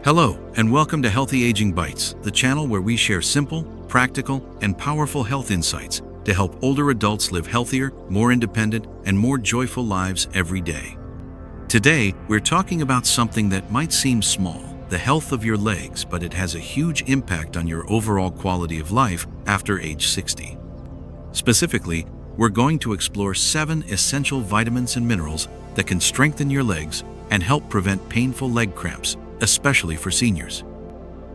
Hello, and welcome to Healthy Aging Bites, the channel where we share simple, practical, and powerful health insights to help older adults live healthier, more independent, and more joyful lives every day. Today, we're talking about something that might seem small, the health of your legs, but it has a huge impact on your overall quality of life after age 60. Specifically, we're going to explore 7 essential vitamins and minerals that can strengthen your legs and help prevent painful leg cramps, especially for seniors.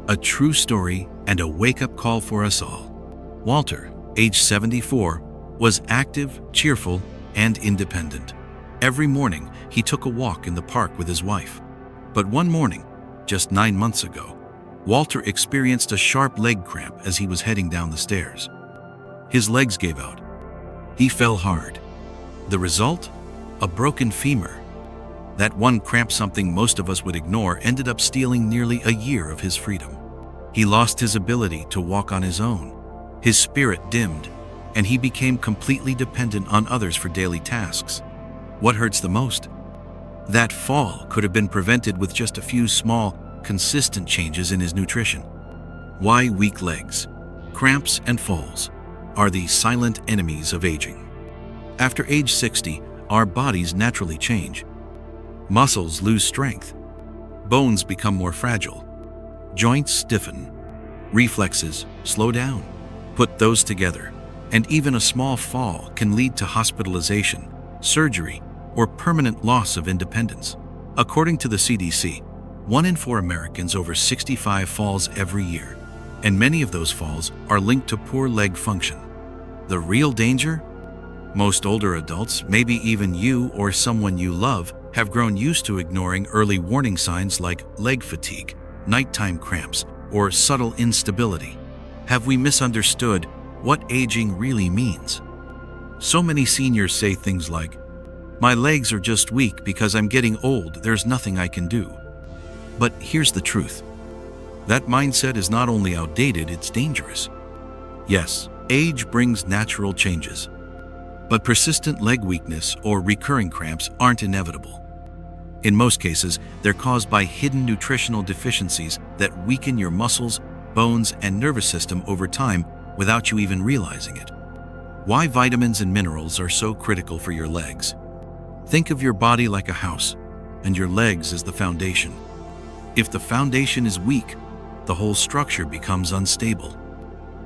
A true story and a wake-up call for us all. Walter, age 74, was active, cheerful, and independent. Every morning, he took a walk in the park with his wife. But one morning, just 9 months ago, Walter experienced a sharp leg cramp as he was heading down the stairs. His legs gave out. He fell hard. The result? A broken femur. That one cramp, something most of us would ignore, ended up stealing nearly a year of his freedom. He lost his ability to walk on his own. His spirit dimmed, and he became completely dependent on others for daily tasks. What hurts the most? That fall could have been prevented with just a few small, consistent changes in his nutrition. Why weak legs, cramps, and falls are the silent enemies of aging. After age 60, our bodies naturally change. Muscles lose strength. Bones become more fragile. Joints stiffen. Reflexes slow down. Put those together, and even a small fall can lead to hospitalization, surgery, or permanent loss of independence. According to the CDC, 1 in 4 Americans over 65 falls every year, and many of those falls are linked to poor leg function. The real danger? Most older adults, maybe even you or someone you love, have grown used to ignoring early warning signs like leg fatigue, nighttime cramps, or subtle instability. Have we misunderstood what aging really means? So many seniors say things like, "My legs are just weak because I'm getting old, there's nothing I can do." But here's the truth. That mindset is not only outdated, it's dangerous. Yes, age brings natural changes, but persistent leg weakness or recurring cramps aren't inevitable. In most cases, they're caused by hidden nutritional deficiencies that weaken your muscles, bones, and nervous system over time without you even realizing it. Why vitamins and minerals are so critical for your legs? Think of your body like a house, and your legs as the foundation. If the foundation is weak, the whole structure becomes unstable.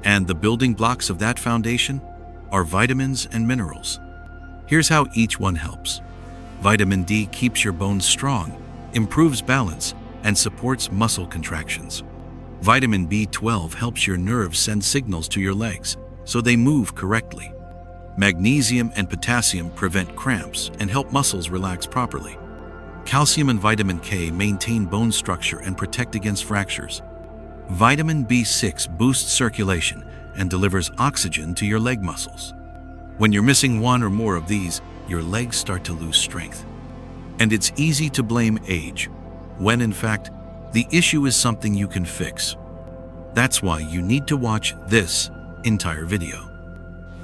And the building blocks of that foundation are vitamins and minerals. Here's how each one helps. Vitamin D keeps your bones strong, improves balance, and supports muscle contractions. Vitamin B12 helps your nerves send signals to your legs, so they move correctly. Magnesium and potassium prevent cramps and help muscles relax properly. Calcium and vitamin K maintain bone structure and protect against fractures. Vitamin B6 boosts circulation and delivers oxygen to your leg muscles. When you're missing one or more of these, your legs start to lose strength. And it's easy to blame age, when in fact, the issue is something you can fix. That's why you need to watch this entire video.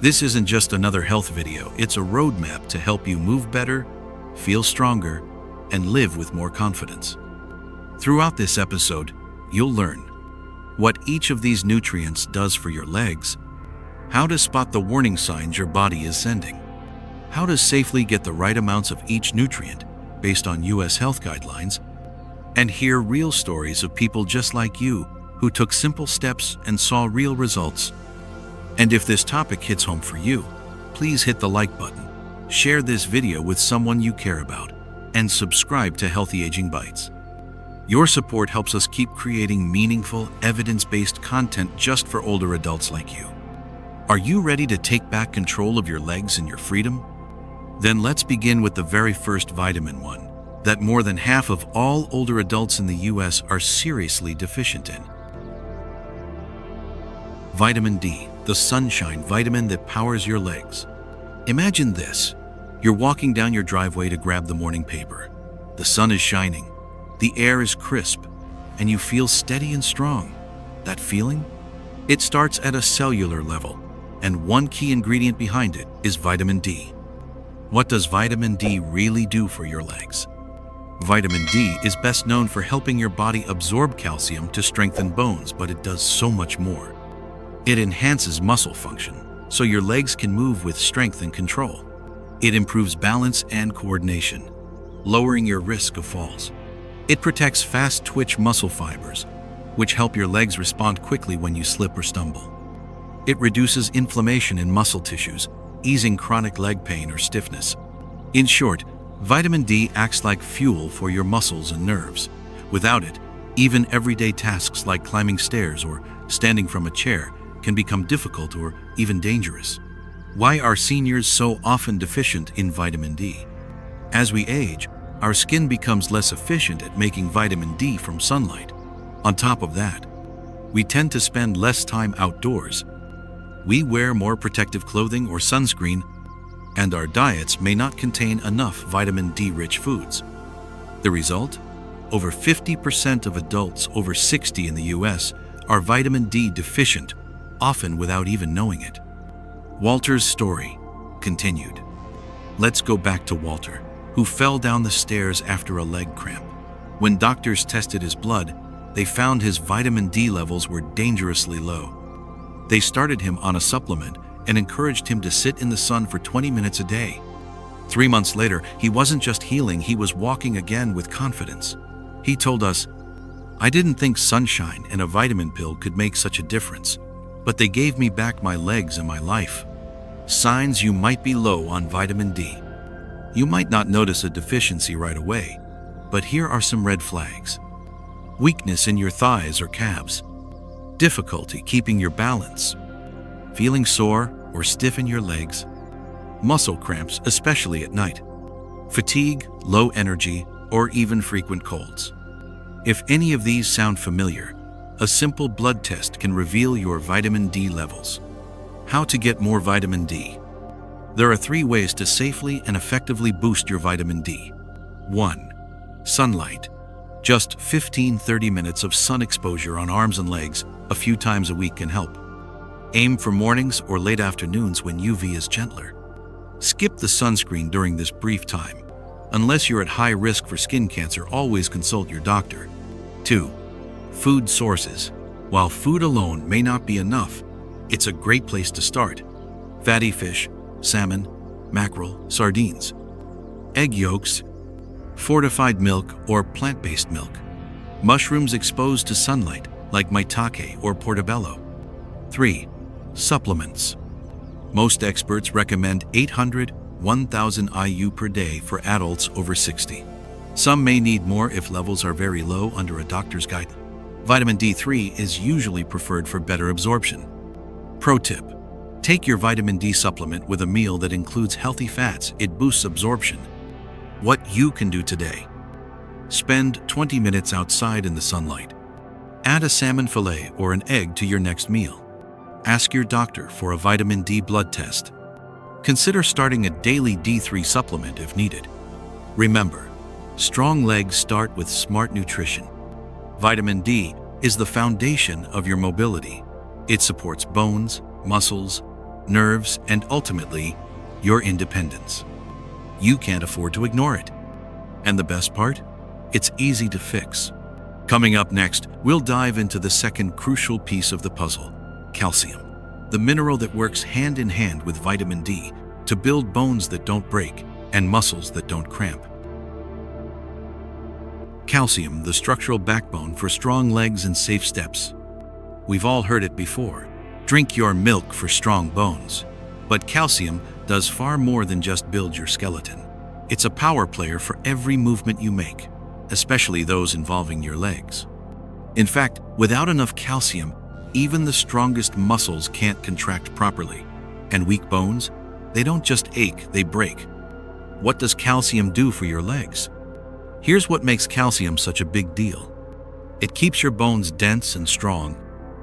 This isn't just another health video, it's a roadmap to help you move better, feel stronger, and live with more confidence. Throughout this episode, you'll learn what each of these nutrients does for your legs, how to spot the warning signs your body is sending, how to safely get the right amounts of each nutrient based on US health guidelines, and hear real stories of people just like you who took simple steps and saw real results. And if this topic hits home for you, please hit the like button, share this video with someone you care about, and subscribe to Healthy Aging Bites. Your support helps us keep creating meaningful, evidence-based content just for older adults like you. Are you ready to take back control of your legs and your freedom? Then let's begin with the very first vitamin one that more than half of all older adults in the US are seriously deficient in. Vitamin D, the sunshine vitamin that powers your legs. Imagine this. You're walking down your driveway to grab the morning paper. The sun is shining, the air is crisp, and you feel steady and strong. That feeling? It starts at a cellular level, and one key ingredient behind it is vitamin D. What does vitamin D really do for your legs? Vitamin D is best known for helping your body absorb calcium to strengthen bones, but it does so much more. It enhances muscle function, so your legs can move with strength and control. It improves balance and coordination, lowering your risk of falls. It protects fast-twitch muscle fibers, which help your legs respond quickly when you slip or stumble. It reduces inflammation in muscle tissues, easing chronic leg pain or stiffness. In short, vitamin D acts like fuel for your muscles and nerves. Without it, even everyday tasks like climbing stairs or standing from a chair can become difficult or even dangerous. Why are seniors so often deficient in vitamin D? As we age, our skin becomes less efficient at making vitamin D from sunlight. On top of that, we tend to spend less time outdoors. We wear more protective clothing or sunscreen, and our diets may not contain enough vitamin D-rich foods. The result? Over 50% of adults over 60 in the US are vitamin D deficient, often without even knowing it. Walter's story continued. Let's go back to Walter, who fell down the stairs after a leg cramp. When doctors tested his blood, they found his vitamin D levels were dangerously low. They started him on a supplement and encouraged him to sit in the sun for 20 minutes a day. 3 months later, he wasn't just healing, he was walking again with confidence. He told us, "I didn't think sunshine and a vitamin pill could make such a difference, but they gave me back my legs and my life." Signs you might be low on vitamin D. You might not notice a deficiency right away, but here are some red flags. Weakness in your thighs or calves. Difficulty keeping your balance. Feeling sore or stiff in your legs. Muscle cramps, especially at night. Fatigue, low energy, or even frequent colds. If any of these sound familiar, a simple blood test can reveal your vitamin D levels. How to get more vitamin D? There are 3 ways to safely and effectively boost your vitamin D. 1. Sunlight. Just 15-30 minutes of sun exposure on arms and legs a few times a week can help. Aim for mornings or late afternoons when UV is gentler. Skip the sunscreen during this brief time. Unless you're at high risk for skin cancer, always consult your doctor. 2. Food sources. While food alone may not be enough, it's a great place to start. Fatty fish, salmon, mackerel, sardines. Egg yolks, fortified milk or plant-based milk. Mushrooms exposed to sunlight like maitake or portobello. 3. Supplements. Most experts recommend 800-1,000 IU per day for adults over 60. Some may need more if levels are very low under a doctor's guide. Vitamin D3 is usually preferred for better absorption. Pro tip: take your vitamin D supplement with a meal that includes healthy fats. It boosts absorption. What you can do today: spend 20 minutes outside in the sunlight. Add a salmon fillet or an egg to your next meal. Ask your doctor for a vitamin D blood test. Consider starting a daily D3 supplement if needed. Remember, strong legs start with smart nutrition. Vitamin D is the foundation of your mobility. It supports bones, muscles, nerves, and ultimately, your independence. You can't afford to ignore it. And the best part? It's easy to fix. Coming up next, we'll dive into the second crucial piece of the puzzle: calcium, the mineral that works hand in hand with vitamin D to build bones that don't break and muscles that don't cramp. Calcium, the structural backbone for strong legs and safe steps. We've all heard it before: drink your milk for strong bones. But calcium does far more than just build your skeleton. It's a power player for every movement you make, especially those involving your legs. In fact, without enough calcium, even the strongest muscles can't contract properly. And weak bones? They don't just ache, they break. What does calcium do for your legs? Here's what makes calcium such a big deal. It keeps your bones dense and strong,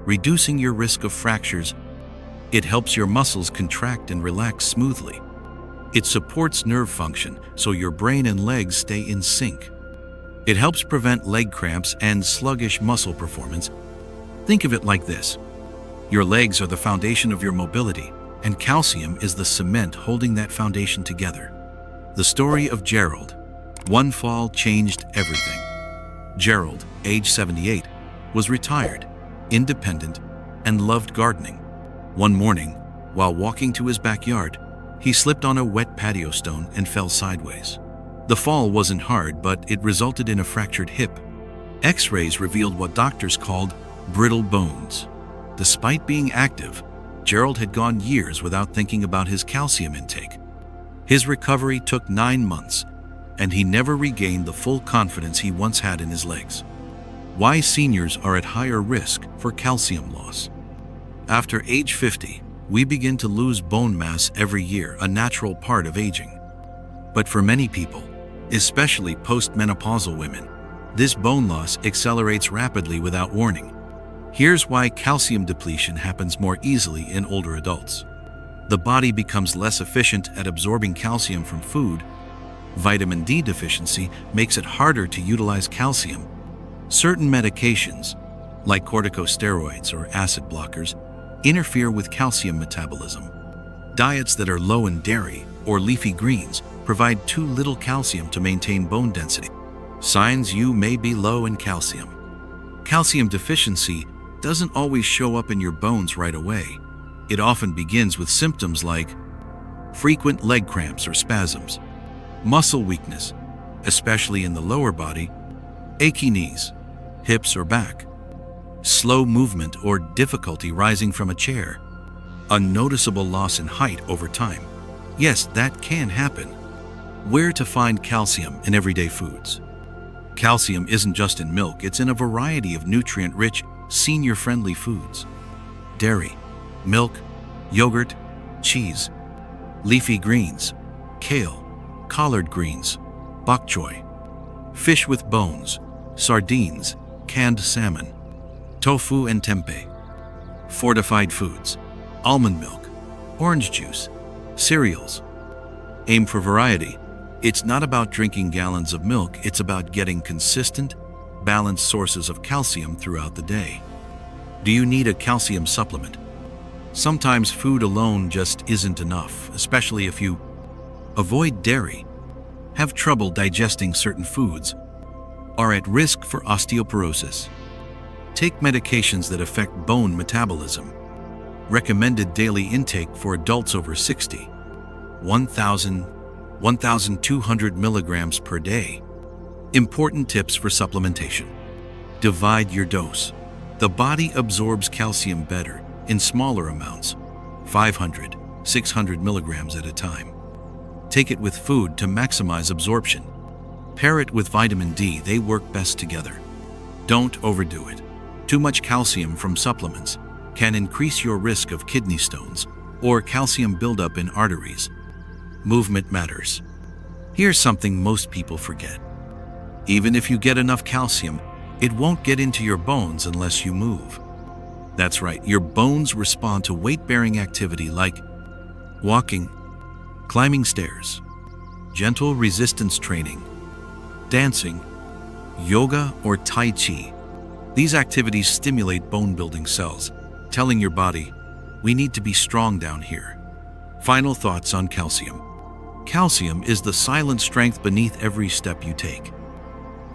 reducing your risk of fractures. It helps your muscles contract and relax smoothly. It supports nerve function so your brain and legs stay in sync. It helps prevent leg cramps and sluggish muscle performance. Think of it like this: your legs are the foundation of your mobility, and calcium is the cement holding that foundation together. The story of Gerald. One fall changed everything. Gerald, age 78, was retired, independent, and loved gardening. One morning, while walking to his backyard, he slipped on a wet patio stone and fell sideways. The fall wasn't hard, but it resulted in a fractured hip. X-rays revealed what doctors called brittle bones. Despite being active, Gerald had gone years without thinking about his calcium intake. His recovery took 9 months, and he never regained the full confidence he once had in his legs. Why seniors are at higher risk for calcium loss. After age 50, we begin to lose bone mass every year, a natural part of aging. But for many people, especially postmenopausal women, this bone loss accelerates rapidly without warning. Here's why calcium depletion happens more easily in older adults. The body becomes less efficient at absorbing calcium from food. Vitamin D deficiency makes it harder to utilize calcium. Certain medications, like corticosteroids or acid blockers, interfere with calcium metabolism. Diets that are low in dairy or leafy greens provide too little calcium to maintain bone density. Signs you may be low in calcium. Calcium deficiency doesn't always show up in your bones right away. It often begins with symptoms like frequent leg cramps or spasms, muscle weakness, especially in the lower body, achy knees, hips or back, slow movement or difficulty rising from a chair, a noticeable loss in height over time. Yes, that can happen. Where to find calcium in everyday foods? Calcium isn't just in milk, it's in a variety of nutrient-rich, senior-friendly foods. Dairy, milk, yogurt, cheese, leafy greens, kale, collard greens, bok choy, fish with bones, sardines, canned salmon, tofu and tempeh, fortified foods, almond milk, orange juice, cereals. Aim for variety. It's not about drinking gallons of milk, it's about getting consistent, balanced sources of calcium throughout the day. Do you need a calcium supplement? Sometimes food alone just isn't enough, especially if you avoid dairy, have trouble digesting certain foods, are at risk for osteoporosis. Take medications that affect bone metabolism. Recommended daily intake for adults over 60, 1,200 milligrams per day. Important tips for supplementation. Divide your dose. The body absorbs calcium better in smaller amounts, 500, 600 milligrams at a time. Take it with food to maximize absorption. Pair it with vitamin D, they work best together. Don't overdo it. Too much calcium from supplements can increase your risk of kidney stones or calcium buildup in arteries. Movement matters. Here's something most people forget. Even if you get enough calcium, it won't get into your bones unless you move. That's right, your bones respond to weight-bearing activity like walking, climbing stairs, gentle resistance training, dancing, yoga, or Tai Chi. These activities stimulate bone-building cells, telling your body, we need to be strong down here. Final thoughts on calcium. Calcium is the silent strength beneath every step you take.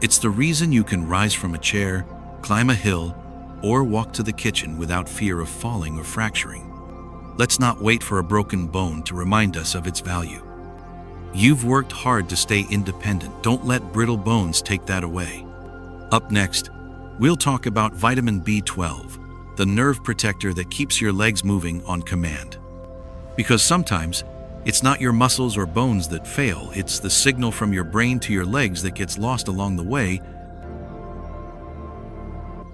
It's the reason you can rise from a chair, climb a hill, or walk to the kitchen without fear of falling or fracturing. Let's not wait for a broken bone to remind us of its value. You've worked hard to stay independent. Don't let brittle bones take that away. Up next, we'll talk about vitamin B12, the nerve protector that keeps your legs moving on command. Because sometimes, it's not your muscles or bones that fail, it's the signal from your brain to your legs that gets lost along the way.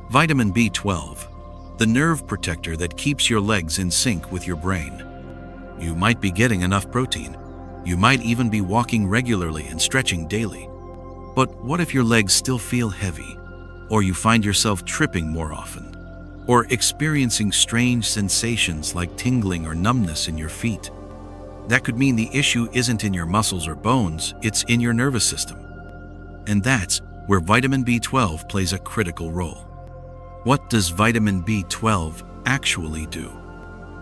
Vitamin B12, the nerve protector that keeps your legs in sync with your brain. You might be getting enough protein. You might even be walking regularly and stretching daily. But what if your legs still feel heavy? Or you find yourself tripping more often? Or experiencing strange sensations like tingling or numbness in your feet? That could mean the issue isn't in your muscles or bones, it's in your nervous system. And that's where vitamin B12 plays a critical role. What does vitamin B12 actually do?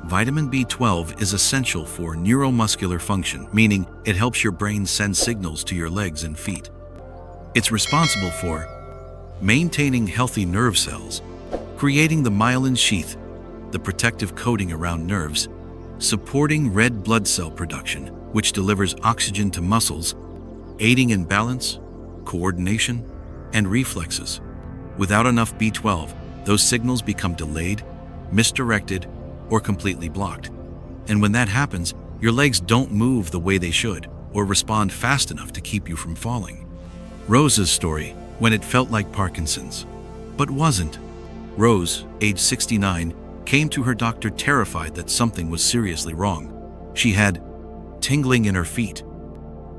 Vitamin B12 is essential for neuromuscular function, meaning it helps your brain send signals to your legs and feet. It's responsible for maintaining healthy nerve cells, creating the myelin sheath, the protective coating around nerves, supporting red blood cell production, which delivers oxygen to muscles, aiding in balance, coordination, and reflexes. Without enough B12, those signals become delayed, misdirected, or completely blocked. And when that happens, your legs don't move the way they should or respond fast enough to keep you from falling. Rose's story, when it felt like Parkinson's, but wasn't. Rose, age 69, came to her doctor terrified that something was seriously wrong. She had tingling in her feet,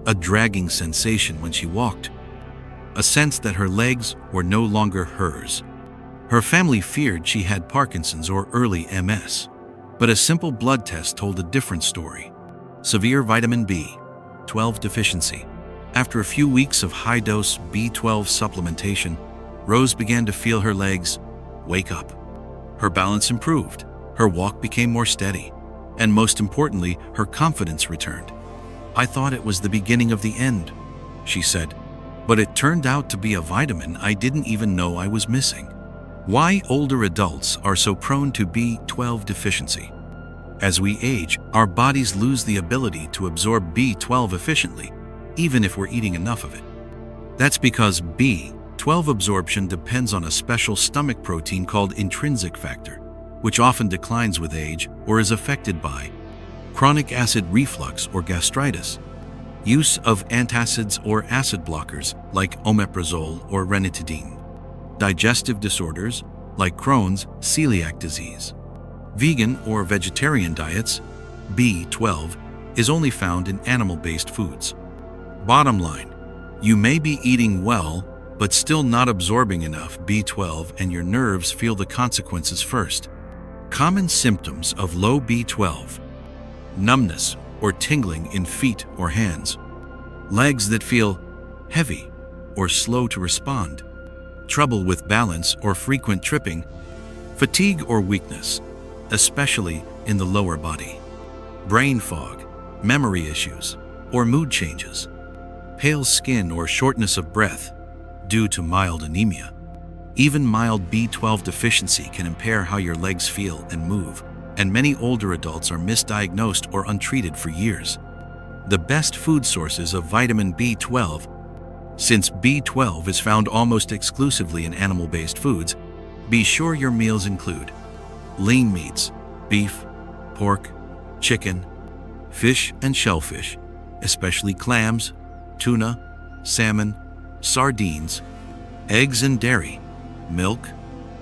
a dragging sensation when she walked, a sense that her legs were no longer hers. Her family feared she had Parkinson's or early MS, but a simple blood test told a different story. Severe vitamin B12 deficiency. After a few weeks of high-dose B12 supplementation, Rose began to feel her legs wake up. Her balance improved, her walk became more steady, and most importantly, her confidence returned. "I thought it was the beginning of the end," she said, "but it turned out to be a vitamin I didn't even know I was missing." Why older adults are so prone to B12 deficiency? As we age, our bodies lose the ability to absorb B12 efficiently, even if we're eating enough of it. That's because B12 absorption depends on a special stomach protein called intrinsic factor, which often declines with age or is affected by chronic acid reflux or gastritis, use of antacids or acid blockers like omeprazole or ranitidine, digestive disorders like Crohn's, celiac disease. Vegan or vegetarian diets, B12 is only found in animal-based foods. Bottom line, you may be eating well, but still not absorbing enough B12, and your nerves feel the consequences first. Common symptoms of low B12: numbness or tingling in feet or hands, legs that feel heavy or slow to respond, trouble with balance or frequent tripping, fatigue or weakness, especially in the lower body, brain fog, memory issues, or mood changes, pale skin or shortness of breath due to mild anemia. Even mild B12 deficiency can impair how your legs feel and move, and many older adults are misdiagnosed or untreated for years. The best food sources of vitamin B12. Since B12 is found almost exclusively in animal-based foods, be sure your meals include lean meats, beef, pork, chicken, fish and shellfish, especially clams, tuna, salmon, sardines, eggs and dairy, milk,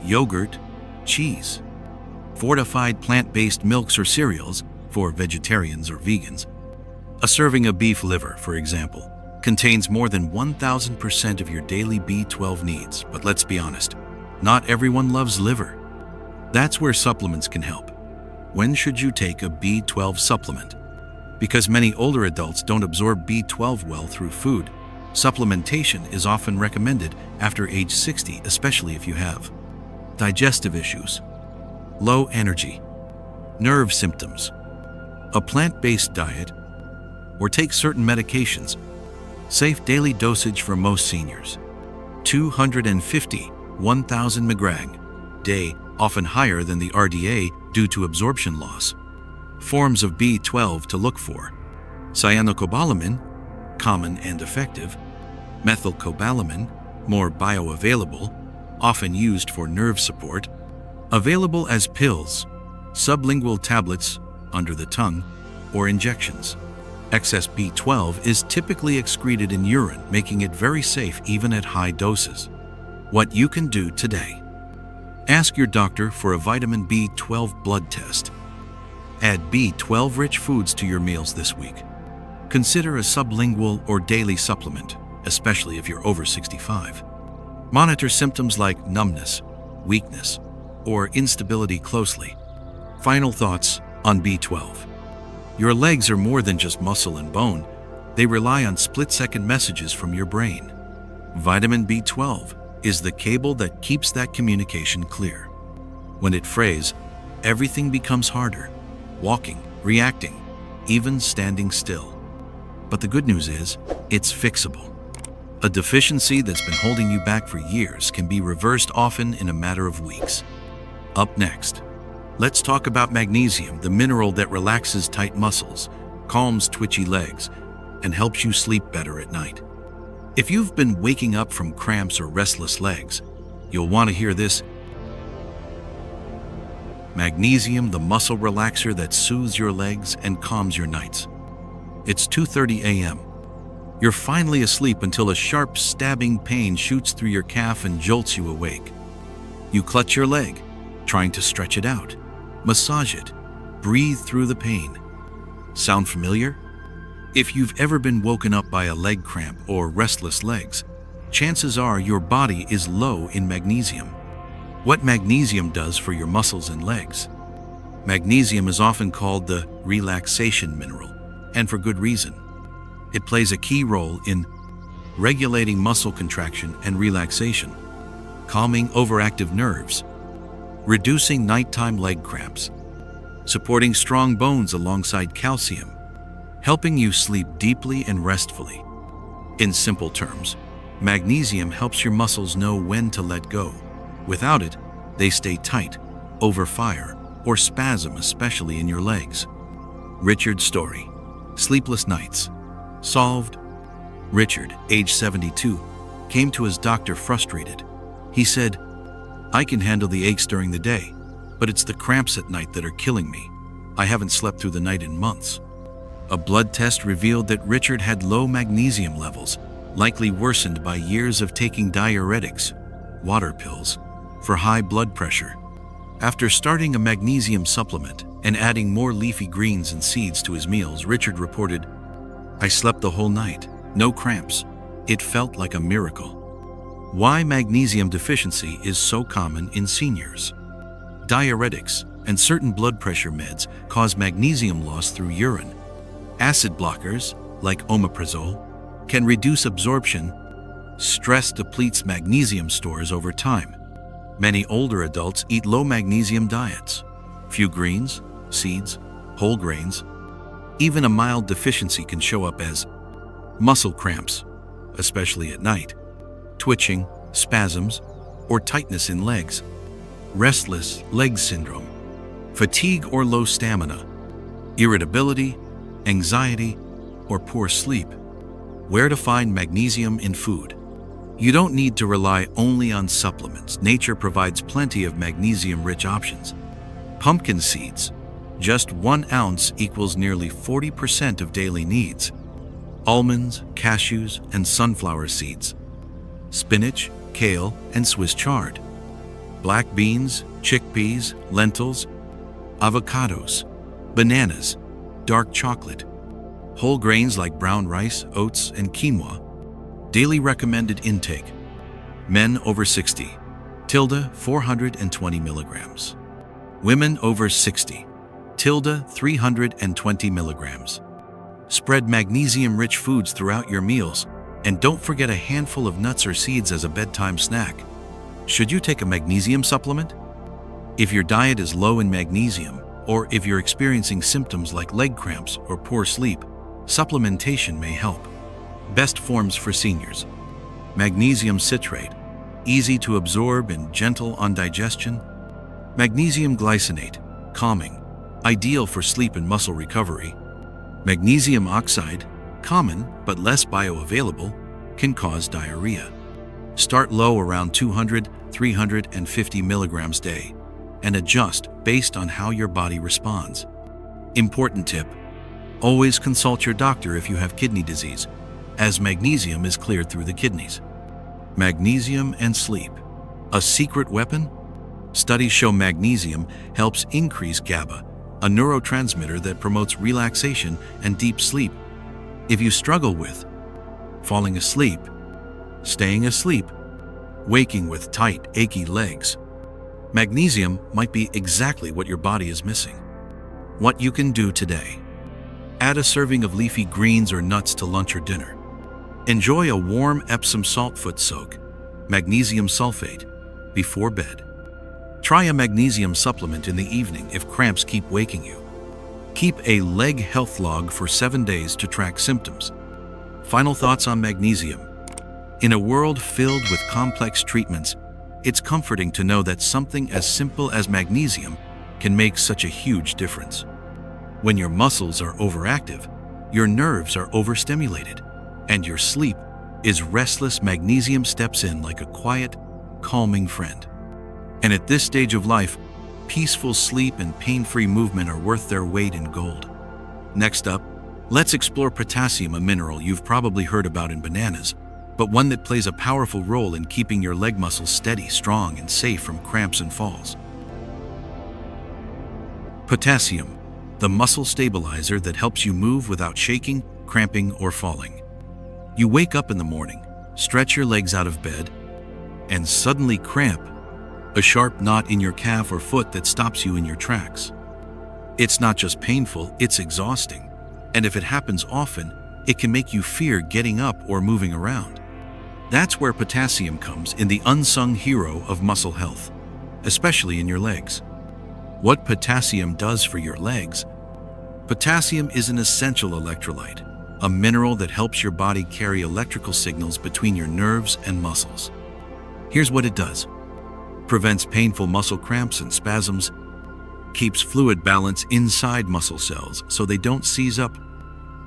yogurt, cheese, fortified plant-based milks or cereals for vegetarians or vegans. A serving of beef liver, for example, contains more than 1,000% of your daily B12 needs, but let's be honest, not everyone loves liver. That's where supplements can help. When should you take a B12 supplement? Because many older adults don't absorb B12 well through food, supplementation is often recommended after age 60, especially if you have digestive issues, low energy, nerve symptoms, a plant-based diet, or take certain medications. Safe daily dosage for most seniors: 250-1,000 mg day, often higher than the RDA due to absorption loss. Forms of B12 to look for: cyanocobalamin, common and effective; methylcobalamin, more bioavailable, often used for nerve support; available as pills, sublingual tablets under the tongue, or injections. Excess B12 is typically excreted in urine, making it very safe even at high doses. What you can do today: ask your doctor for a vitamin B12 blood test. Add B12-rich foods to your meals this week. Consider a sublingual or daily supplement, especially if you're over 65. Monitor symptoms like numbness, weakness, or instability closely. Final thoughts on B12. Your legs are more than just muscle and bone. They rely on split-second messages from your brain. Vitamin B12 is the cable that keeps that communication clear. When it frays, everything becomes harder: walking, reacting, even standing still. But the good news is, it's fixable. A deficiency that's been holding you back for years can be reversed often in a matter of weeks. Up next, let's talk about magnesium, the mineral that relaxes tight muscles, calms twitchy legs, and helps you sleep better at night. If you've been waking up from cramps or restless legs, you'll want to hear this. Magnesium, the muscle relaxer that soothes your legs and calms your nights. It's 2:30 a.m. You're finally asleep until a sharp, stabbing pain shoots through your calf and jolts you awake. You clutch your leg, trying to stretch it out, massage it, breathe through the pain. Sound familiar? If you've ever been woken up by a leg cramp or restless legs, chances are your body is low in magnesium. What magnesium does for your muscles and legs? Magnesium is often called the relaxation mineral, and for good reason. It plays a key role in regulating muscle contraction and relaxation, calming overactive nerves, reducing nighttime leg cramps, supporting strong bones alongside calcium, helping you sleep deeply and restfully. In simple terms, magnesium helps your muscles know when to let go. Without it, they stay tight, overfire, or spasm, especially in your legs. Richard's story. Sleepless nights. Solved. Richard, age 72, came to his doctor frustrated. He said, "I can handle the aches during the day, but it's the cramps at night that are killing me. I haven't slept through the night in months." A blood test revealed that Richard had low magnesium levels, likely worsened by years of taking diuretics, water pills, for high blood pressure. After starting a magnesium supplement and adding more leafy greens and seeds to his meals, Richard reported, "I slept the whole night, no cramps. It felt like a miracle." Why magnesium deficiency is so common in seniors. Diuretics and certain blood pressure meds cause magnesium loss through urine. Acid blockers, like omeprazole, can reduce absorption. Stress depletes magnesium stores over time. Many older adults eat low magnesium diets. Few greens, seeds, whole grains. Even a mild deficiency can show up as muscle cramps, especially at night, twitching, spasms, or tightness in legs, restless leg syndrome, fatigue or low stamina, irritability, anxiety, or poor sleep. Where to find magnesium in food? You don't need to rely only on supplements. Nature provides plenty of magnesium-rich options. Pumpkin seeds. Just 1 ounce equals nearly 40% of daily needs. Almonds, cashews, and sunflower seeds. Spinach, kale, and Swiss chard. Black beans, chickpeas, lentils, avocados, bananas, dark chocolate. Whole grains like brown rice, oats, and quinoa. Daily recommended intake. Men over 60, 420 milligrams. Women over 60, 320 milligrams. Spread magnesium-rich foods throughout your meals, and don't forget a handful of nuts or seeds as a bedtime snack. Should you take a magnesium supplement? If your diet is low in magnesium, or if you're experiencing symptoms like leg cramps or poor sleep, supplementation may help. Best forms for seniors. Magnesium citrate, easy to absorb and gentle on digestion. Magnesium glycinate, calming, ideal for sleep and muscle recovery. Magnesium oxide, common but less bioavailable, can cause diarrhea. Start low around 200-350 milligrams a day and adjust based on how your body responds. Important tip: always consult your doctor if you have kidney disease, as magnesium is cleared through the kidneys. Magnesium and sleep. A secret weapon? Studies show magnesium helps increase GABA, a neurotransmitter that promotes relaxation and deep sleep. If you struggle with falling asleep, staying asleep, waking with tight, achy legs, magnesium might be exactly what your body is missing. What you can do today: add a serving of leafy greens or nuts to lunch or dinner. Enjoy a warm Epsom salt foot soak, magnesium sulfate, before bed. Try a magnesium supplement in the evening if cramps keep waking you. Keep a leg health log for 7 days to track symptoms. Final thoughts on magnesium. In a world filled with complex treatments, it's comforting to know that something as simple as magnesium can make such a huge difference. When your muscles are overactive, your nerves are overstimulated, and your sleep is restless, magnesium steps in like a quiet, calming friend. And at this stage of life, peaceful sleep and pain-free movement are worth their weight in gold. Next up, let's explore potassium, a mineral you've probably heard about in bananas, but one that plays a powerful role in keeping your leg muscles steady, strong, and safe from cramps and falls. Potassium, the muscle stabilizer that helps you move without shaking, cramping, or falling. You wake up in the morning, stretch your legs out of bed, and suddenly cramp, a sharp knot in your calf or foot that stops you in your tracks. It's not just painful, it's exhausting. And if it happens often, it can make you fear getting up or moving around. That's where potassium comes in, the unsung hero of muscle health, especially in your legs. What potassium does for your legs? Potassium is an essential electrolyte, a mineral that helps your body carry electrical signals between your nerves and muscles. Here's what it does. Prevents painful muscle cramps and spasms, keeps fluid balance inside muscle cells so they don't seize up,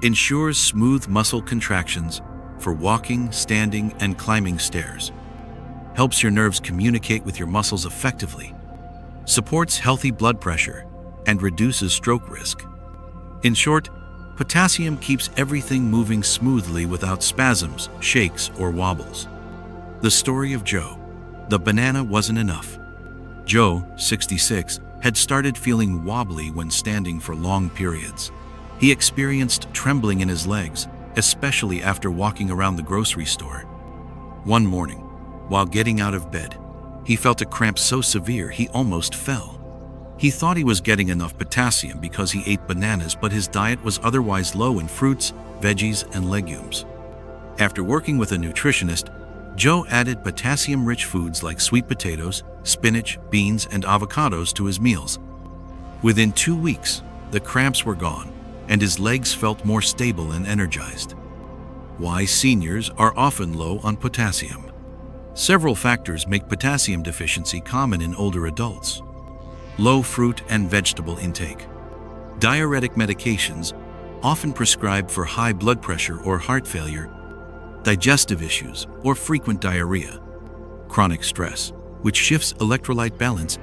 ensures smooth muscle contractions for walking, standing, and climbing stairs, helps your nerves communicate with your muscles effectively, supports healthy blood pressure, and reduces stroke risk. In short, potassium keeps everything moving smoothly without spasms, shakes, or wobbles. The story of Joe. The banana wasn't enough. Joe, 66, had started feeling wobbly when standing for long periods. He experienced trembling in his legs, especially after walking around the grocery store. One morning, while getting out of bed, he felt a cramp so severe he almost fell. He thought he was getting enough potassium because he ate bananas, but his diet was otherwise low in fruits, veggies, and legumes. After working with a nutritionist, Joe added potassium-rich foods like sweet potatoes, spinach, beans, and avocados to his meals. Within 2 weeks, the cramps were gone, and his legs felt more stable and energized. Why seniors are often low on potassium. Several factors make potassium deficiency common in older adults. Low fruit and vegetable intake. Diuretic medications, often prescribed for high blood pressure or heart failure. Digestive issues or frequent diarrhea. Chronic stress, which shifts electrolyte balance.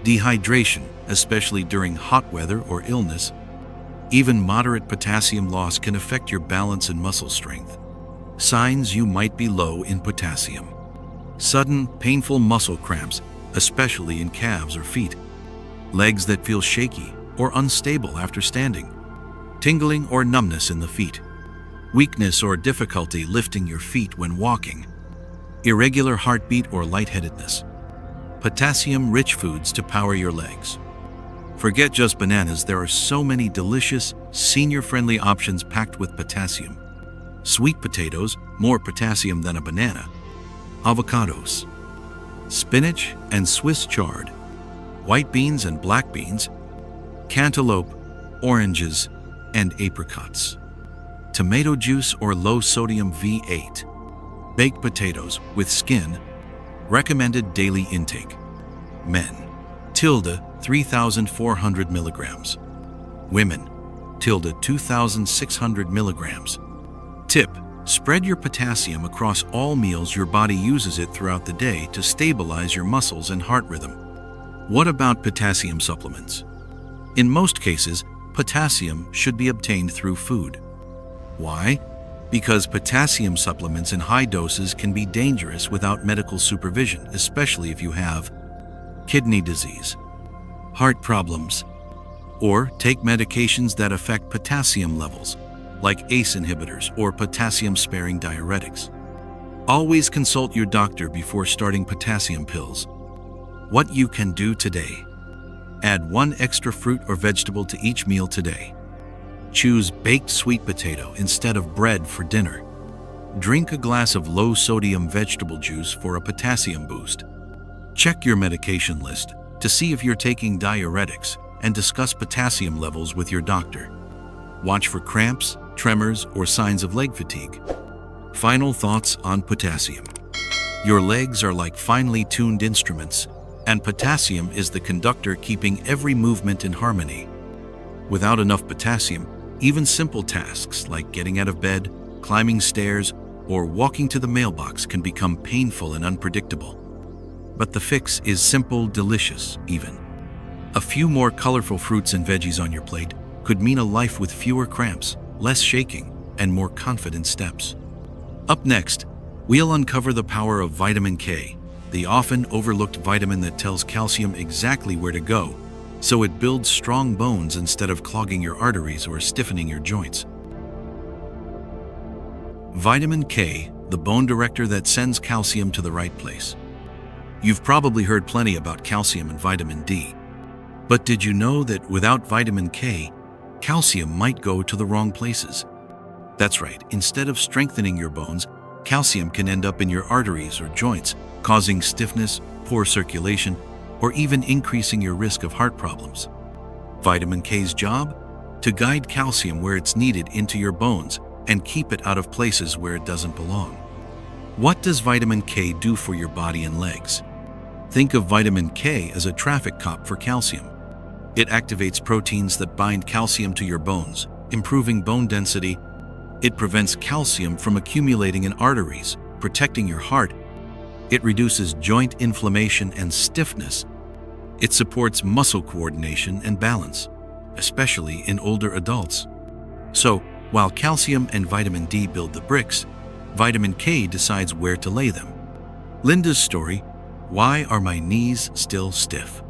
Dehydration, especially during hot weather or illness. Even moderate potassium loss can affect your balance and muscle strength. Signs you might be low in potassium. Sudden, painful muscle cramps, especially in calves or feet. Legs that feel shaky or unstable after standing. Tingling or numbness in the feet. Weakness or difficulty lifting your feet when walking. Irregular heartbeat or lightheadedness. Potassium-rich foods to power your legs. Forget just bananas, there are so many delicious, senior-friendly options packed with potassium. Sweet potatoes, more potassium than a banana. Avocados. Spinach and Swiss chard. White beans and black beans. Cantaloupe, oranges, and apricots. Tomato juice or low-sodium V8. Baked potatoes with skin. Recommended daily intake. Men. 3,400 milligrams. Women. 2,600 milligrams. Tip: spread your potassium across all meals. Your body uses it throughout the day to stabilize your muscles and heart rhythm. What about potassium supplements? In most cases, potassium should be obtained through food. Why? Because potassium supplements in high doses can be dangerous without medical supervision, especially if you have kidney disease, heart problems, or take medications that affect potassium levels, like ACE inhibitors or potassium-sparing diuretics. Always consult your doctor before starting potassium pills. What you can do today: add 1 extra fruit or vegetable to each meal today. Choose baked sweet potato instead of bread for dinner. Drink a glass of low-sodium vegetable juice for a potassium boost. Check your medication list to see if you're taking diuretics and discuss potassium levels with your doctor. Watch for cramps, tremors, or signs of leg fatigue. Final thoughts on potassium. Your legs are like finely tuned instruments, and potassium is the conductor keeping every movement in harmony. Without enough potassium, even simple tasks like getting out of bed, climbing stairs, or walking to the mailbox can become painful and unpredictable. But the fix is simple, delicious, even. A few more colorful fruits and veggies on your plate could mean a life with fewer cramps, less shaking, and more confident steps. Up next, we'll uncover the power of vitamin K, the often overlooked vitamin that tells calcium exactly where to go, so it builds strong bones instead of clogging your arteries or stiffening your joints. Vitamin K, the bone director that sends calcium to the right place. You've probably heard plenty about calcium and vitamin D. But did you know that without vitamin K, calcium might go to the wrong places? That's right, instead of strengthening your bones, calcium can end up in your arteries or joints, causing stiffness, poor circulation, or even increasing your risk of heart problems. Vitamin K's job? To guide calcium where it's needed into your bones and keep it out of places where it doesn't belong. What does vitamin K do for your body and legs? Think of vitamin K as a traffic cop for calcium. It activates proteins that bind calcium to your bones, improving bone density. It prevents calcium from accumulating in arteries, protecting your heart. It reduces joint inflammation and stiffness. It supports muscle coordination and balance, especially in older adults. So, while calcium and vitamin D build the bricks, vitamin K decides where to lay them. Linda's story: why are my knees still stiff?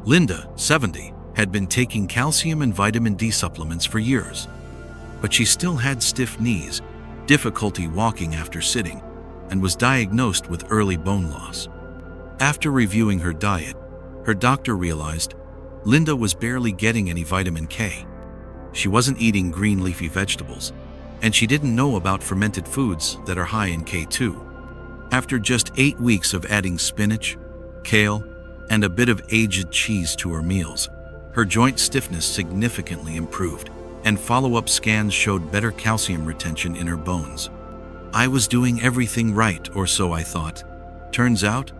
Linda, 70, had been taking calcium and vitamin D supplements for years, but she still had stiff knees, difficulty walking after sitting, and was diagnosed with early bone loss. After reviewing her diet, her doctor realized Linda was barely getting any vitamin K. She wasn't eating green leafy vegetables, and she didn't know about fermented foods that are high in K2. After just 8 weeks of adding spinach, kale, and a bit of aged cheese to her meals, her joint stiffness significantly improved, and follow-up scans showed better calcium retention in her bones. I was doing everything right, or so I thought. Turns out,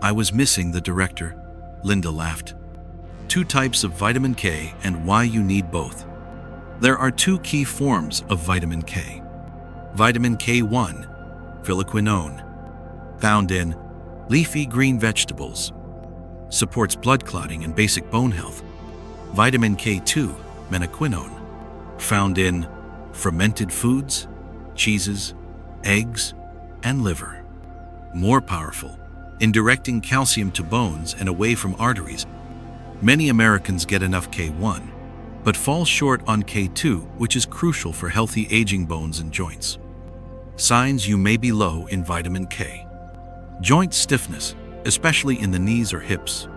I was missing the director. Linda laughed. 2 types of vitamin K and why you need both. There are 2 key forms of vitamin K. Vitamin K1, phylloquinone, found in leafy green vegetables, supports blood clotting and basic bone health. Vitamin K2, menaquinone, found in fermented foods, cheeses, eggs, and liver. More powerful in directing calcium to bones and away from arteries. Many Americans get enough K1, but fall short on K2, which is crucial for healthy aging bones and joints. Signs you may be low in vitamin K. Joint stiffness, especially in the knees or hips.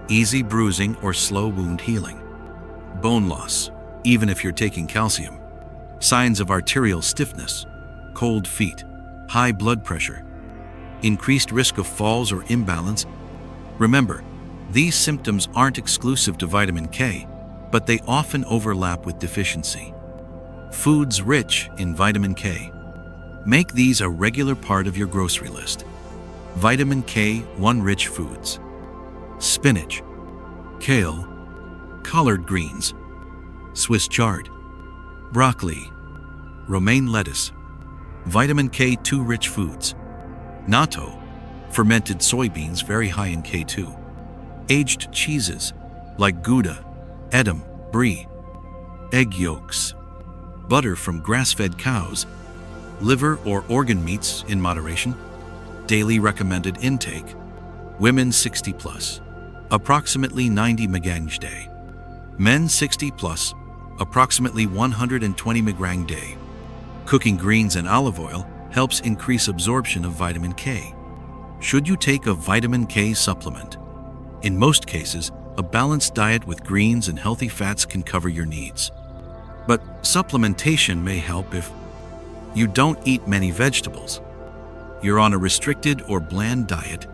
Easy bruising or slow wound healing. Bone loss, even if you're taking calcium. Signs of arterial stiffness, cold feet, high blood pressure, increased risk of falls or imbalance. Remember, these symptoms aren't exclusive to vitamin K, but they often overlap with deficiency. Foods rich in vitamin K. Make these a regular part of your grocery list. Vitamin K1 rich foods: spinach, kale, collard greens, Swiss chard, broccoli, romaine lettuce. Vitamin K2 rich foods: natto, fermented soybeans very high in K2, aged cheeses like Gouda, Edam, Brie, egg yolks, butter from grass-fed cows, liver or organ meats in moderation. Daily recommended intake: women 60 plus, approximately 90 mg day. Men 60 plus, approximately 120 mg day. Cooking greens and olive oil helps increase absorption of vitamin K. Should you take a vitamin K supplement? In most cases, a balanced diet with greens and healthy fats can cover your needs. But supplementation may help if you don't eat many vegetables, you're on a restricted or bland diet,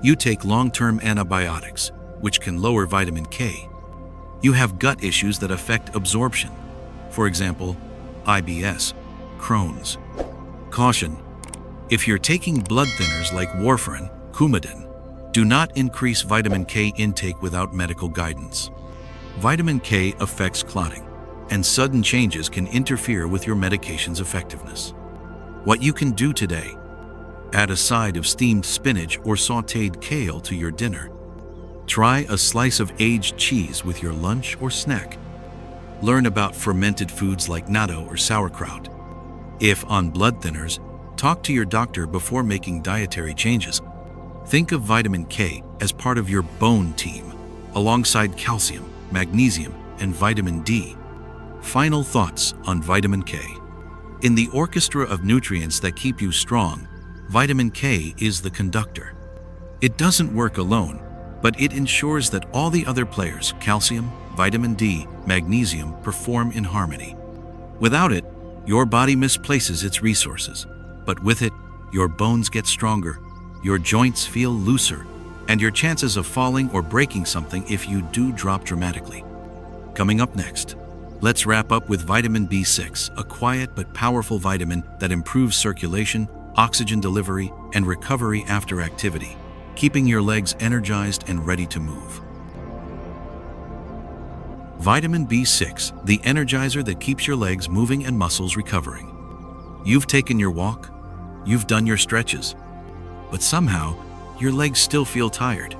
you take long-term antibiotics, which can lower vitamin K, you have gut issues that affect absorption, for example, IBS, Crohn's, Caution: if you're taking blood thinners like warfarin, Coumadin, do not increase vitamin K intake without medical guidance. Vitamin K affects clotting, and sudden changes can interfere with your medication's effectiveness. What you can do today: add a side of steamed spinach or sautéed kale to your dinner. Try a slice of aged cheese with your lunch or snack. Learn about fermented foods like natto or sauerkraut. If on blood thinners, talk to your doctor before making dietary changes. Think of vitamin K as part of your bone team, alongside calcium, magnesium, and vitamin D. Final thoughts on vitamin K. In the orchestra of nutrients that keep you strong, vitamin K is the conductor. It doesn't work alone, but it ensures that all the other players, calcium, vitamin D, magnesium, perform in harmony. Without it, your body misplaces its resources, but with it, your bones get stronger, your joints feel looser, and your chances of falling or breaking something if you do drop dramatically. Coming up next, let's wrap up with vitamin B6, a quiet but powerful vitamin that improves circulation, oxygen delivery, and recovery after activity, keeping your legs energized and ready to move. Vitamin B6, the energizer that keeps your legs moving and muscles recovering. You've taken your walk, you've done your stretches, but somehow your legs still feel tired.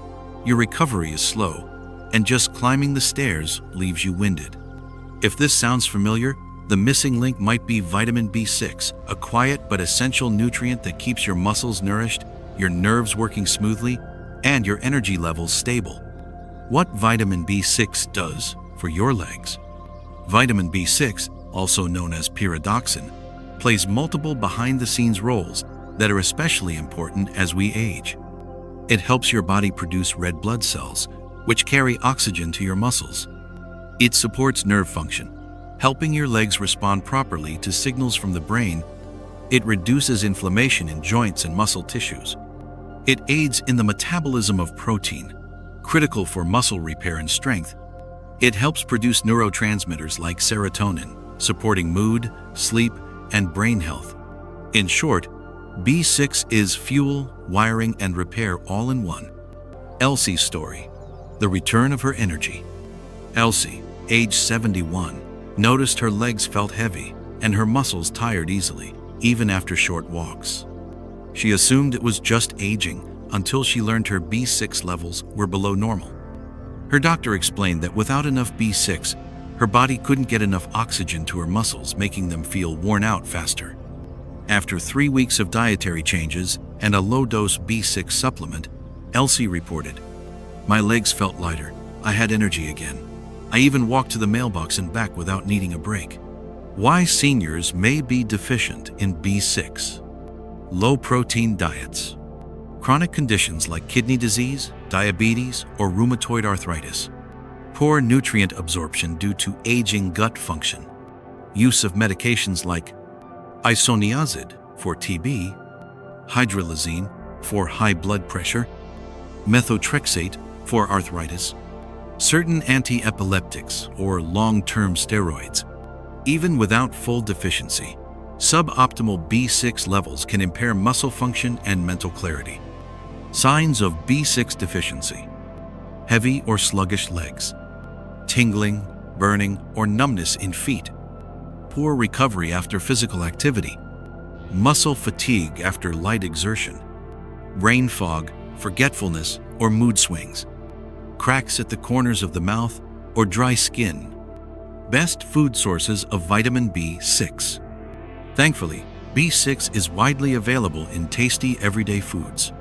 Your recovery is slow, and just climbing the stairs leaves you winded. If this sounds familiar, the missing link might be vitamin B6, a quiet but essential nutrient that keeps your muscles nourished, your nerves working smoothly, and your energy levels stable. What vitamin B6 does for your legs. Vitamin B6, also known as pyridoxine, plays multiple behind-the-scenes roles that are especially important as we age. It helps your body produce red blood cells, which carry oxygen to your muscles. It supports nerve function, helping your legs respond properly to signals from the brain. It reduces inflammation in joints and muscle tissues. It aids in the metabolism of protein, critical for muscle repair and strength. It helps produce neurotransmitters like serotonin, supporting mood, sleep, and brain health. In short, B6 is fuel, wiring, and repair all in one. Elsie's story: the return of her energy. Elsie, age 71, noticed her legs felt heavy and her muscles tired easily, even after short walks. She assumed it was just aging until she learned her B6 levels were below normal. Her doctor explained that without enough B6, her body couldn't get enough oxygen to her muscles, making them feel worn out faster. After 3 weeks of dietary changes and a low-dose B6 supplement, Elsie reported, "My legs felt lighter. I had energy again. I even walked to the mailbox and back without needing a break." Why seniors may be deficient in B6. Low-protein diets. Chronic conditions like kidney disease, diabetes, or rheumatoid arthritis. Poor nutrient absorption due to aging gut function. Use of medications like isoniazid for TB, hydralazine for high blood pressure, methotrexate for arthritis, certain anti-epileptics or long-term steroids. Even without full deficiency, suboptimal B6 levels can impair muscle function and mental clarity. Signs of B6 deficiency: heavy or sluggish legs, tingling, burning, or numbness in feet, poor recovery after physical activity, muscle fatigue after light exertion, brain fog, forgetfulness, or mood swings, cracks at the corners of the mouth, or dry skin. Best food sources of vitamin B6. Thankfully, B6 is widely available in tasty everyday foods: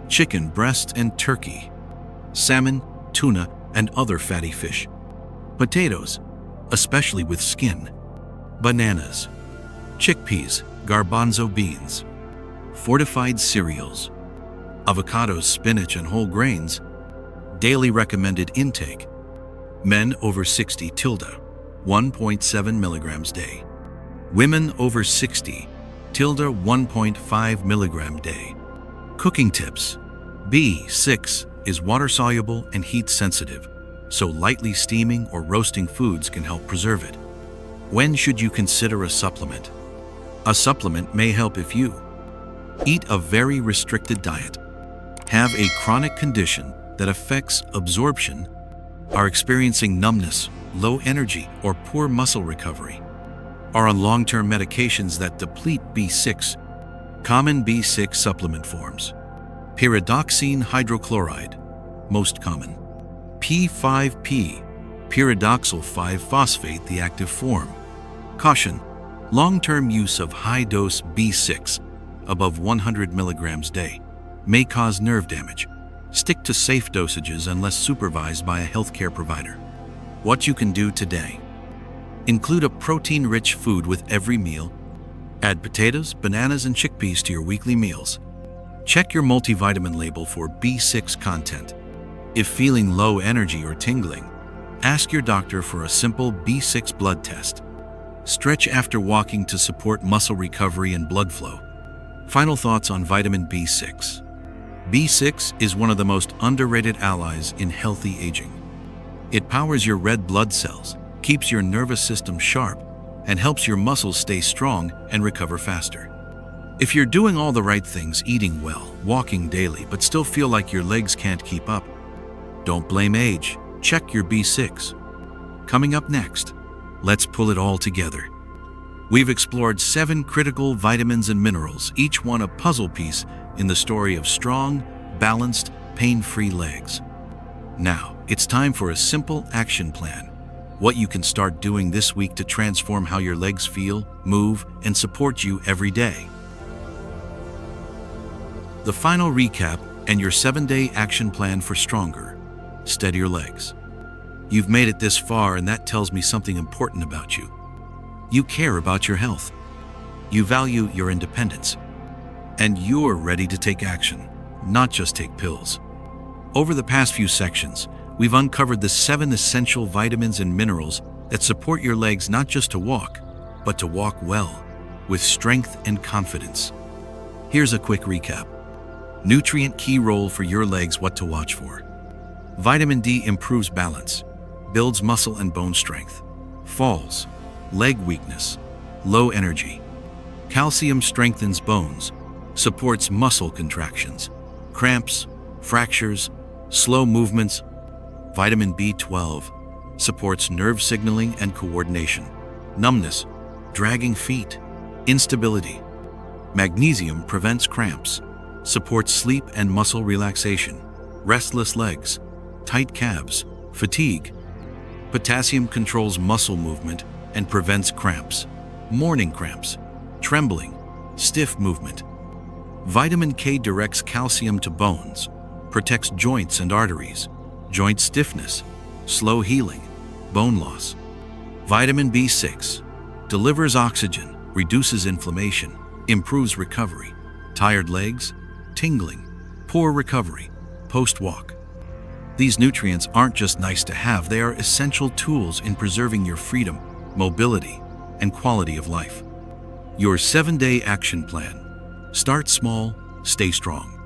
chicken breasts and turkey, salmon, tuna, and other fatty fish, potatoes, especially with skin, bananas, chickpeas, garbanzo beans, fortified cereals, avocados, spinach, and whole grains. Daily recommended intake: men over 60 1.7 milligrams day, women over 60 1.5 milligram day. Cooking tips: B6 is water-soluble and heat-sensitive, so lightly steaming or roasting foods can help preserve it. When should you consider a supplement? A supplement may help if you eat a very restricted diet, have a chronic condition that affects absorption, are experiencing numbness, low energy, or poor muscle recovery, are on long-term medications that deplete B6. Common B6 supplement forms: pyridoxine hydrochloride, most common; P5P, pyridoxal 5-phosphate, the active form. Caution: long-term use of high-dose B6 above 100 milligrams day may cause nerve damage. Stick to safe dosages unless supervised by a healthcare provider. What you can do today: include a protein-rich food with every meal. Add potatoes, bananas, and chickpeas to your weekly meals. Check your multivitamin label for B6 content. If feeling low energy or tingling, ask your doctor for a simple B6 blood test. Stretch after walking to support muscle recovery and blood flow. Final thoughts on vitamin B6. B6 is one of the most underrated allies in healthy aging. It powers your red blood cells, keeps your nervous system sharp, and helps your muscles stay strong and recover faster. If you're doing all the right things, eating well, walking daily, but still feel like your legs can't keep up, don't blame age. Check your B6. Coming up next, let's pull it all together. We've explored 7 critical vitamins and minerals, each one a puzzle piece in the story of strong, balanced, pain-free legs. Now, it's time for a simple action plan. What you can start doing this week to transform how your legs feel, move, and support you every day. The final recap and your 7-day action plan for stronger, steadier legs. You've made it this far, and that tells me something important about you. You care about your health. You value your independence. And you're ready to take action, not just take pills. Over the past few sections, we've uncovered the 7 essential vitamins and minerals that support your legs not just to walk, but to walk well, with strength and confidence. Here's a quick recap. Nutrient key role for your legs: what to watch for. Vitamin D improves balance, builds muscle and bone strength. Falls, leg weakness, low energy. Calcium strengthens bones, supports muscle contractions, cramps, fractures, slow movements. Vitamin B12 supports nerve signaling and coordination. Numbness, dragging feet, instability. Magnesium prevents cramps, supports sleep and muscle relaxation. Restless legs, tight calves, fatigue. Potassium controls muscle movement and prevents cramps, morning cramps, trembling, stiff movement. Vitamin K directs calcium to bones, protects joints and arteries, joint stiffness, slow healing, bone loss. Vitamin B6 delivers oxygen, reduces inflammation, improves recovery. Tired legs, tingling, poor recovery, post-walk. These nutrients aren't just nice to have, they are essential tools in preserving your freedom, mobility, and quality of life. Your 7-day action plan. Start small, stay strong.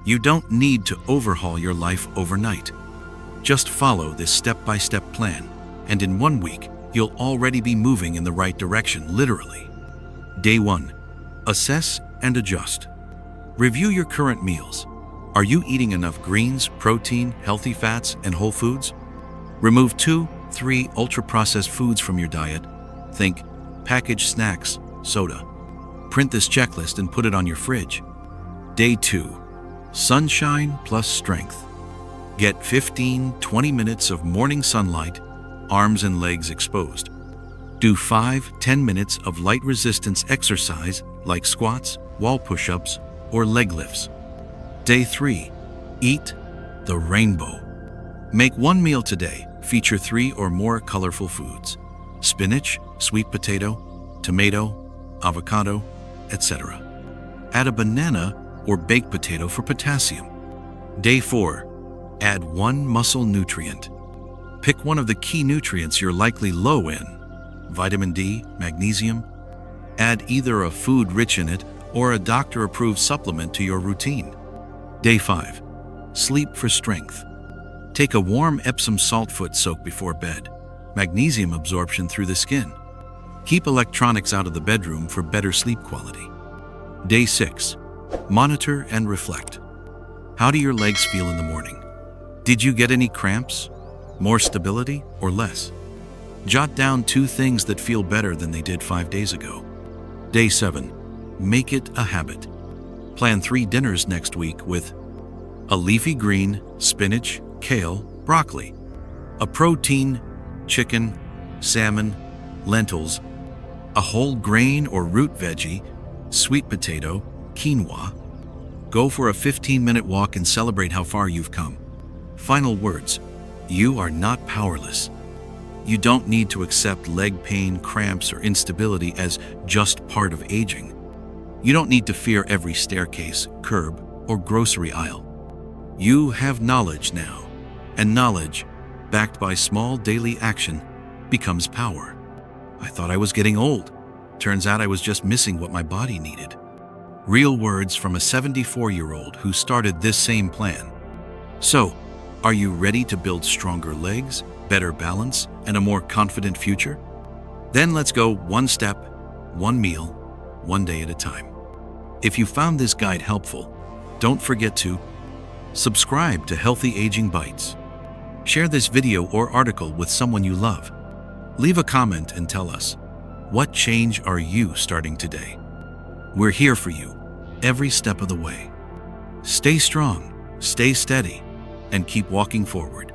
You don't need to overhaul your life overnight. Just follow this step-by-step plan, and in 1 week, you'll already be moving in the right direction, literally. Day 1. Assess and adjust. Review your current meals. Are you eating enough greens, protein, healthy fats, and whole foods? Remove 2-3 ultra-processed foods from your diet. Think packaged snacks, soda. Print this checklist and put it on your fridge. Day 2. Sunshine plus strength. Get 15-20 minutes of morning sunlight, arms and legs exposed. Do 5-10 minutes of light resistance exercise like squats, wall push-ups, or leg lifts. Day 3. Eat the rainbow. Make 1 meal today. Feature 3 or more colorful foods: spinach, sweet potato, tomato, avocado, etc. Add a banana or baked potato for potassium. Day 4. Add 1 muscle nutrient. Pick one of the key nutrients you're likely low in: vitamin D, magnesium. Add either a food rich in it or a doctor-approved supplement to your routine. Day 5. Sleep for strength. Take a warm Epsom salt foot soak before bed. Magnesium absorption through the skin. Keep electronics out of the bedroom for better sleep quality. Day 6. Monitor and reflect. How do your legs feel in the morning? Did you get any cramps? More stability or less? Jot down 2 things that feel better than they did 5 days ago. Day 7. Make it a habit. Plan 3 dinners next week with a leafy green, spinach, kale, broccoli. A protein, chicken, salmon, lentils. A whole grain or root veggie, sweet potato, quinoa. Go for a 15-minute walk and celebrate how far you've come. Final words. You are not powerless. You don't need to accept leg pain, cramps, or instability as just part of aging. You don't need to fear every staircase, curb, or grocery aisle. You have knowledge now, and knowledge, backed by small daily action, becomes power. I thought I was getting old. Turns out I was just missing what my body needed. Real words from a 74-year-old who started this same plan. So, are you ready to build stronger legs, better balance, and a more confident future? Then let's go one step, one meal, one day at a time. If you found this guide helpful, don't forget to subscribe to Healthy Aging Bites. Share this video or article with someone you love. Leave a comment and tell us, what change are you starting today? We're here for you, every step of the way. Stay strong, stay steady, and keep walking forward.